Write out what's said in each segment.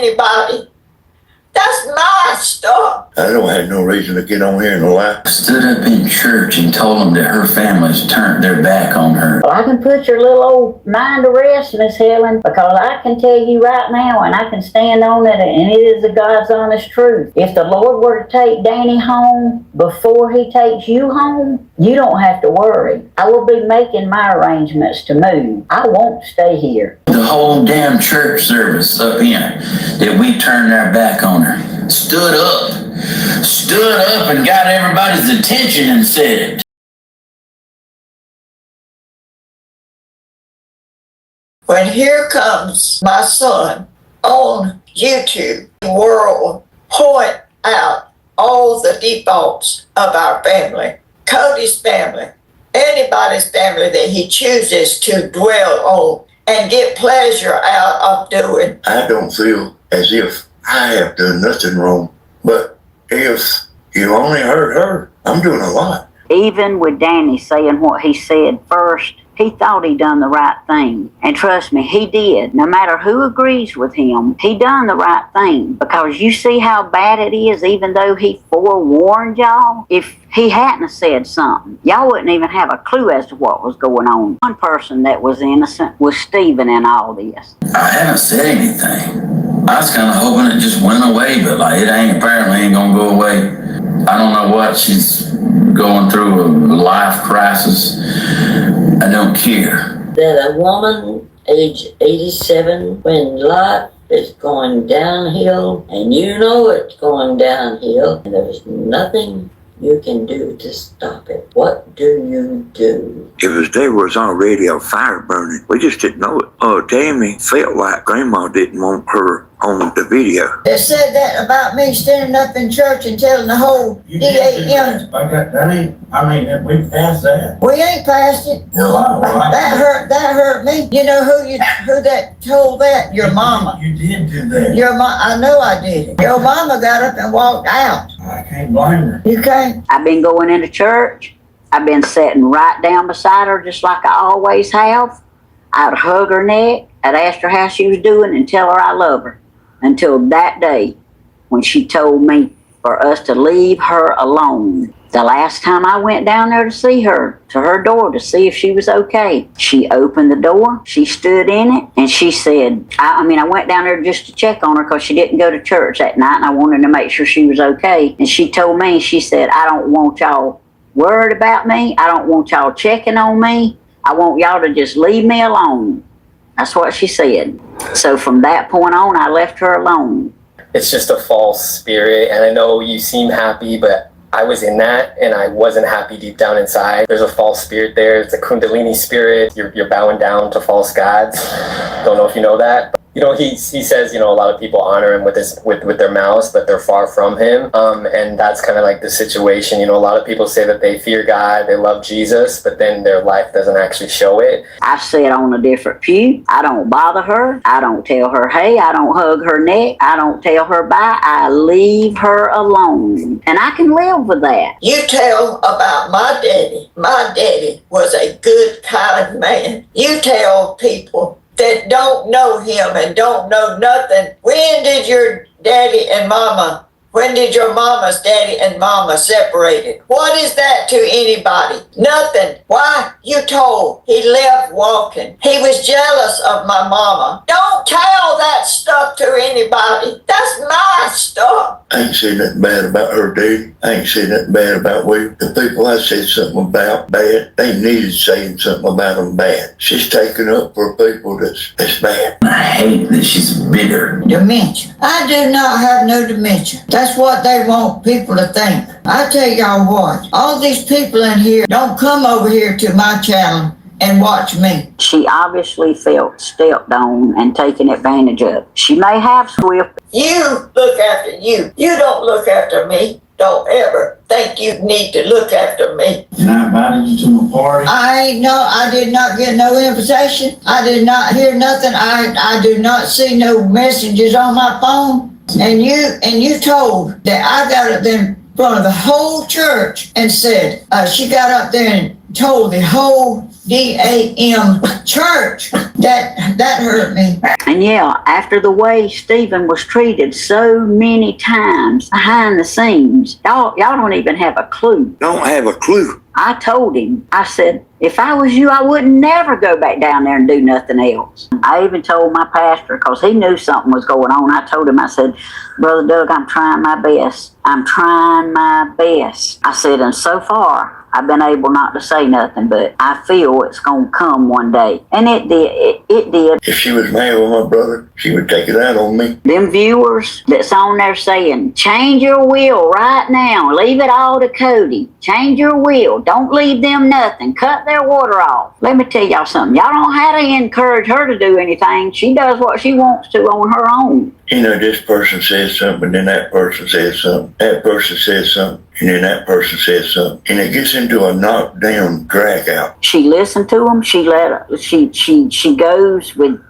anybody. That's my stuff. I don't have no reason to get on here and lie. Stood up in church and told them that her family's turned their back on her. Well, I can put your little old mind to rest, Miss Helen, because I can tell you right now, and I can stand on it, and it is the God's honest truth. If the Lord were to take Danny home before he takes you home, you don't have to worry. I will be making my arrangements to move. I won't stay here. The whole damn church service up in that we turned our back on her. Stood up and got everybody's attention and said it. When here comes my son on YouTube, the world point out all the defaults of our family, Cody's family, anybody's family that he chooses to dwell on and get pleasure out of doing. I don't feel as if I have done nothing wrong, but if you only hurt her, I'm doing a lot. Even with Danny saying what he said first, he thought he done the right thing. And trust me, he did. No matter who agrees with him, he done the right thing. Because you see how bad it is, even though he forewarned y'all? If he hadn't said something, y'all wouldn't even have a clue as to what was going on. One person that was innocent was Stephen in all this. I haven't said anything. I was kind of hoping it just went away, but it apparently ain't gonna go away. I don't know what she's going through, a life crisis. I don't care. That a woman age 87, when life is going downhill, and you know it's going downhill, and there's nothing you can do to stop it. What do you do? There was already a fire burning. We just didn't know it. Tammy felt like Grandma didn't want her on the video. They said that about me standing up in church and telling the whole DAM. We passed that. We ain't past it. No, That hurt me. You know who that told that? Your mama. You did do that. Your mom. I know I did. Your mama got up and walked out. I can't blame her. You can't. I've been going into church. I've been sitting right down beside her just like I always have. I'd hug her neck. I'd ask her how she was doing and tell her I love her. Until that day when she told me for us to leave her alone. The last time I went down there to see her, to her door to see if she was okay, she opened the door, she stood in it, and she said, I went down there just to check on her because she didn't go to church that night and I wanted to make sure she was okay. And she told me, she said, I don't want y'all worried about me. I don't want y'all checking on me. I want y'all to just leave me alone. That's what she said. So from that point on, I left her alone. It's just a false spirit, and I know you seem happy, but I was in that, and I wasn't happy deep down inside. There's a false spirit there. It's a Kundalini spirit. You're bowing down to false gods. Don't know if you know that. But, he says, a lot of people honor him with their mouths, but they're far from him. And that's kind of like the situation. A lot of people say that they fear God, they love Jesus, but then their life doesn't actually show it. I sit on a different pew. I don't bother her. I don't tell her hey. I don't hug her neck. I don't tell her bye. I leave her alone. And I can live with that. You tell about my daddy. My daddy was a good, kind man. You tell people that don't know him and don't know nothing. When did your daddy and mama, when did your mama's daddy and mama separated? What is that to anybody? Nothing. Why? You told. He left walking. He was jealous of my mama. Don't tell that stuff to anybody. That's my stuff. I ain't saying nothing bad about her, dude. I ain't saying nothing bad about we. The people I said something about bad, they needed saying something about them bad. She's taking up for people that's bad. I hate that she's bitter. Dementia. I do not have no dementia. That's what they want people to think. I tell y'all what, all these people in here don't come over here to my channel and watch me. She obviously felt stepped on and taken advantage of. She may have Swift. You look after you. You don't look after me. Don't ever think you need to look after me. And I invited you to a party. I did not get no invitation. I did not hear nothing. I do not see no messages on my phone. And you told that I got to then in front of the whole church and said, she got up there and told the whole DAM church. That hurt me. And yeah, after the way Stephen was treated so many times behind the scenes, y'all don't even have a clue. Don't have a clue. I told him, I said, if I was you, I would never go back down there and do nothing else. I even told my pastor, because he knew something was going on. I told him, I said, Brother Doug, I'm trying my best. I'm trying my best. I said, and so far, I've been able not to say nothing, but I feel it's going to come one day. And it did. It did. If she was mad with my brother, she would take it out on me. Them viewers that's on there saying, change your will right now. Leave it all to Cody. Change your will. Don't leave them nothing. Cut their water off. Let me tell y'all something. Y'all don't have to encourage her to do anything. She does what she wants to on her own. You know, this person says something, then that person says something. That person says something, and then that person says something. And it gets into a knockdown drag out. She listened to them. She goes with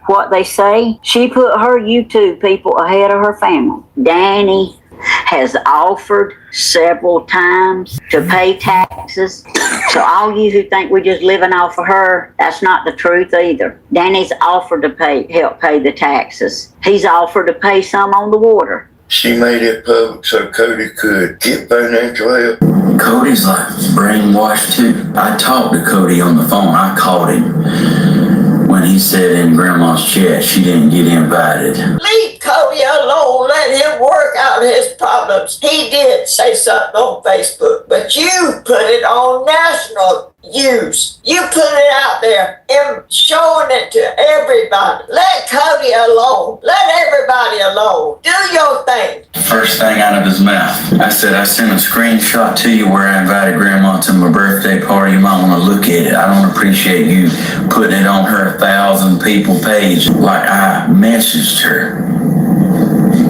what they say. She put her YouTube people ahead of her family. Danny has offered several times to pay taxes. So all you who think we're just living off of her, that's not the truth either. Danny's offered to help pay the taxes. He's offered to pay some on the water. She made it public so Cody could get financial help. Cody's like brainwashed too. I talked to Cody on the phone. I called him when he said in Grandma's chat she didn't get invited. Leave Cody alone. Let him work out his problems. He did say something on Facebook, but you put it on national use. You put it out there and showing it to everybody. Let Cody alone. Let everybody alone. Do your thing. First thing out of his mouth, I said, I sent a screenshot to you where I invited Grandma to my birthday party. You might want to look at it. I don't appreciate you putting it on her 1,000 people page like I messaged her.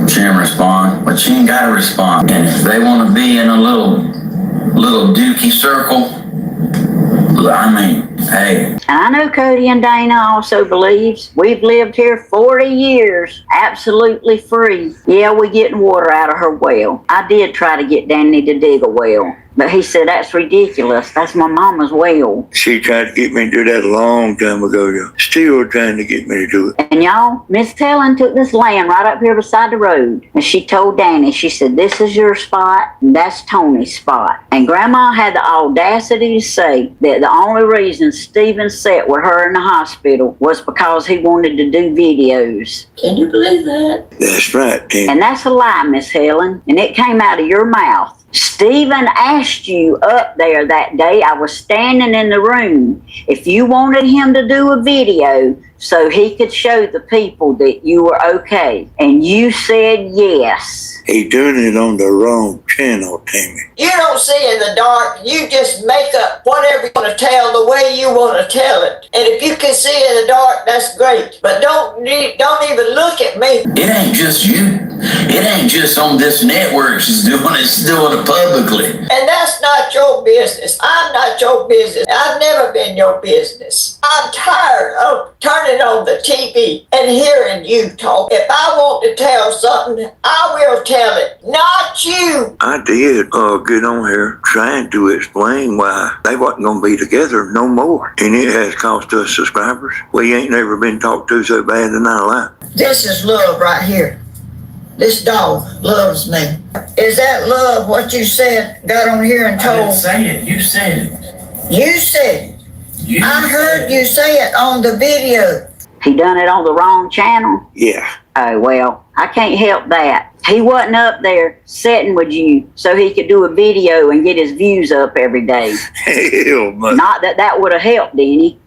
She didn't respond, but she ain't got to respond. And if they want to be in a little dookie circle, I mean, hey. And I know Cody and Dana also believes we've lived here 40 years absolutely free. Yeah, we're getting water out of her well. I did try to get Danny to dig a well, but he said that's ridiculous. That's my mama's well. She tried to get me to do that a long time ago, though. Still trying to get me to do it. And y'all, Miss Helen took this land right up here beside the road. And she told Danny, she said, this is your spot, and that's Tony's spot. And Grandma had the audacity to say that the only reason Stephen sat with her in the hospital was because he wanted to do videos. Can you believe that? That's right, Tim. And that's a lie, Miss Helen. And it came out of your mouth. Stephen asked you up there that day. I was standing in the room. If you wanted him to do a video so he could show the people that you were okay. And you said yes. He doing it on the wrong channel, Tammy. You don't see in the dark. You just make up whatever you want to tell the way you want to tell it. And if you can see in the dark, that's great. But don't even look at me. It ain't just you. It ain't just on this network she's doing it publicly. And that's not your business. I'm not your business. I've never been your business. I'm tired of turning on the TV and hearing you talk. If I want to tell something, I will tell it. Not you. I did get on here trying to explain why they wasn't going to be together no more. And it has cost us subscribers. We ain't never been talked to so bad in our life. This is love right here. This dog loves me. Is that love what you said, got on here and I told? didn't say it. You said it. You said it. I heard you say it on the video. He done it on the wrong channel? Yeah. Oh, well, I can't help that. He wasn't up there sitting with you so he could do a video and get his views up every day. Hell, but Not that that would have helped any.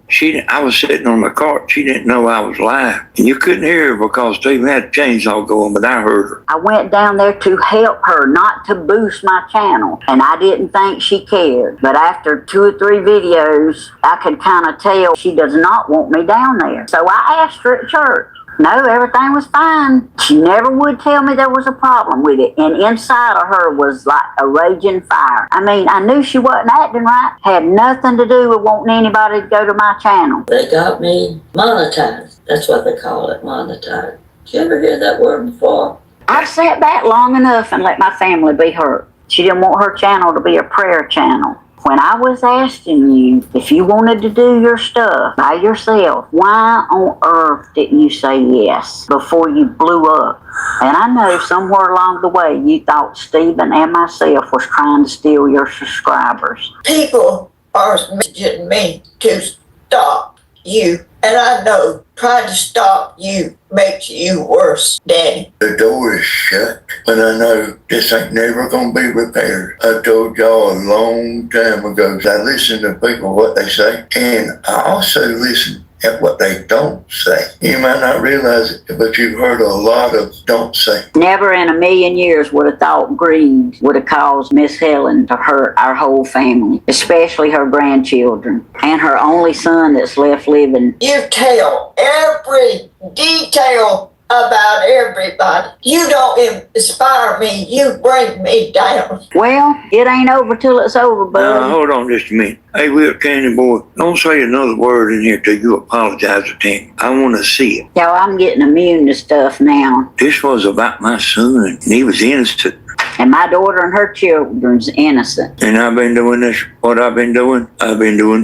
I was sitting on the cart. She didn't know I was live. And you couldn't hear her because Stephen had a chainsaw going, but I heard her. I went down there to help her, not to boost my channel. And I didn't think she cared. But after 2 or 3 videos, I could kind of tell she does not want me down there. So I asked her at church. No, everything was fine. She never would tell me there was a problem with it. And inside of her was like a raging fire. I mean, I knew she wasn't acting right. Had nothing to do with wanting anybody to go to my channel. They got me monetized. That's what they call it, monetized. Did you ever hear that word before? I've sat back long enough and let my family be hurt. She didn't want her channel to be a prayer channel. When I was asking you if you wanted to do your stuff by yourself, why on earth didn't you say yes before you blew up? And I know somewhere along the way you thought Stephen and myself was trying to steal your subscribers. People are messaging me to stop you. And I know trying to stop you makes you worse, Danny. The door is shut, and I know this ain't never gonna be repaired. I told y'all a long time ago, I listen to people, what they say, and I also listen at what they don't say. You might not realize it, but you've heard a lot of don't say. Never in a million years would have thought greed would have caused Miss Helen to hurt our whole family, especially her grandchildren and her only son that's left living. You tell every detail about everybody. You don't inspire me, you bring me down. Well, it ain't over till it's over, bud. Hold on just a minute. Hey, Will, Candy Boy, don't say another word in here till you apologize to Tammy. I want to see it. Y'all, I'm getting immune to stuff now. This was about my son, and he was innocent. And my daughter and her children's innocent. And I've been doing this, what I've been doing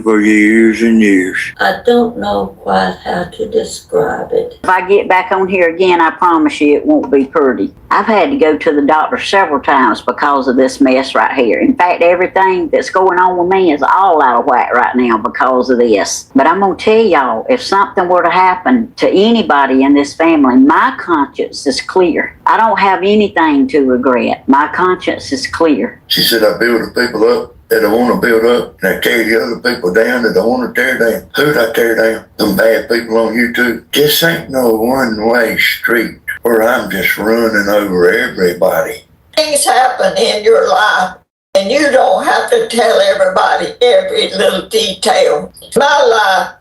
for years and years. I don't know quite how to describe it. If I get back on here again, I promise you it won't be pretty. I've had to go to the doctor several times because of this mess right here. In fact, everything that's going on with me is all out of whack right now because of this. But I'm going to tell y'all, if something were to happen to anybody in this family, my conscience is clear. I don't have anything to regret. My conscience is clear. She said, I build the people up that I want to build up, and I tear the other people down that I want to tear down. Who'd I tear down? Them bad people on YouTube. This ain't no one-way street where I'm just running over everybody. Things happen in your life, and you don't have to tell everybody every little detail. My life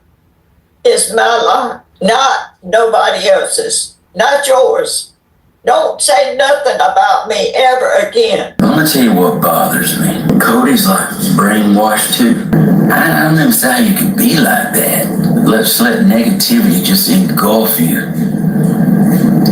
is my life, not nobody else's, not yours. Don't say nothing about me ever again. I'm gonna tell you what bothers me. Cody's like brainwashed too. I don't know how you can be like that. Let's let negativity just engulf you.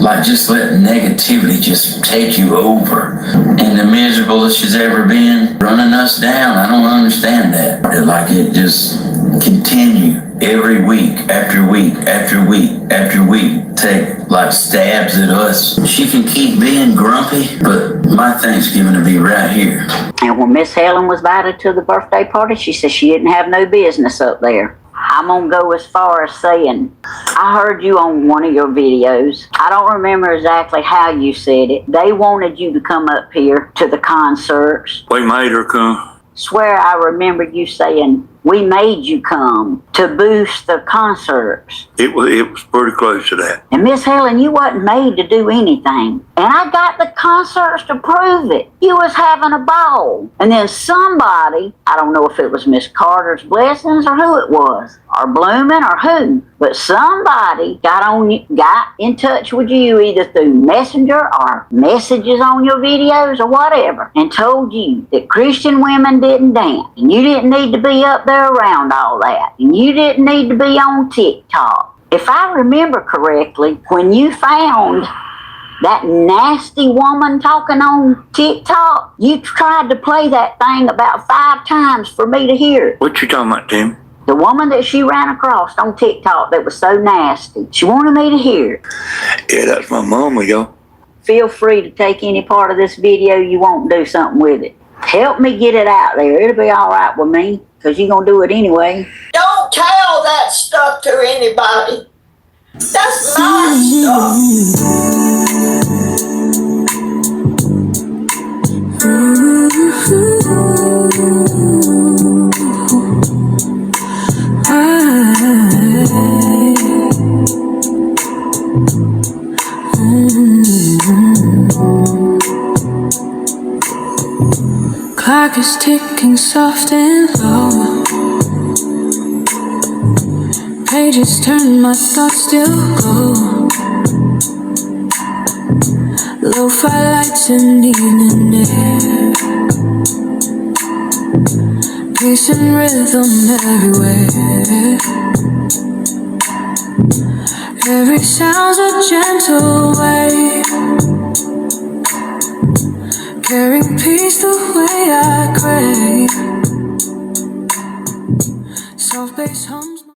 Like just let negativity just take you over. And the miserable that she's ever been, running us down. I don't understand that. Like it just continue every week after week after week after week. Take like stabs at us. She can keep being grumpy, but my Thanksgiving will be right here. And when Miss Helen was invited to the birthday party, she said she didn't have no business up there. I'm going to go as far as saying, I heard you on one of your videos. I don't remember exactly how you said it. They wanted you to come up here to the concerts. We made her come. Swear I remember you saying, we made you come to boost the concerts. It was pretty close to that. And Miss Helen, you wasn't made to do anything. And I got the concerts to prove it. You was having a ball. And then somebody, I don't know if it was Miss Carter's Blessings or who it was, or Bloomin' or who, but somebody got in touch with you either through Messenger or messages on your videos or whatever, and told you that Christian women didn't dance, and you didn't need to be up there around all that, and you didn't need to be on TikTok. If I remember correctly, when you found that nasty woman talking on TikTok, you tried to play that thing about 5 times for me to hear. What you talking about, Tim? The woman that she ran across on TikTok that was so nasty. She wanted me to hear. Yeah, that's my mama, yo. Feel free to take any part of this video you want and do something with it. Help me get it out there. It'll be all right with me, because you're going to do it anyway. Don't tell that stuff to anybody. That's my stuff. Clock is ticking soft and low. Pages turn, my thoughts still go. Lo-fi lights and evening air. Peace and rhythm everywhere. Every sound's a gentle wave, Sharing peace the way I crave. Soft bass hum.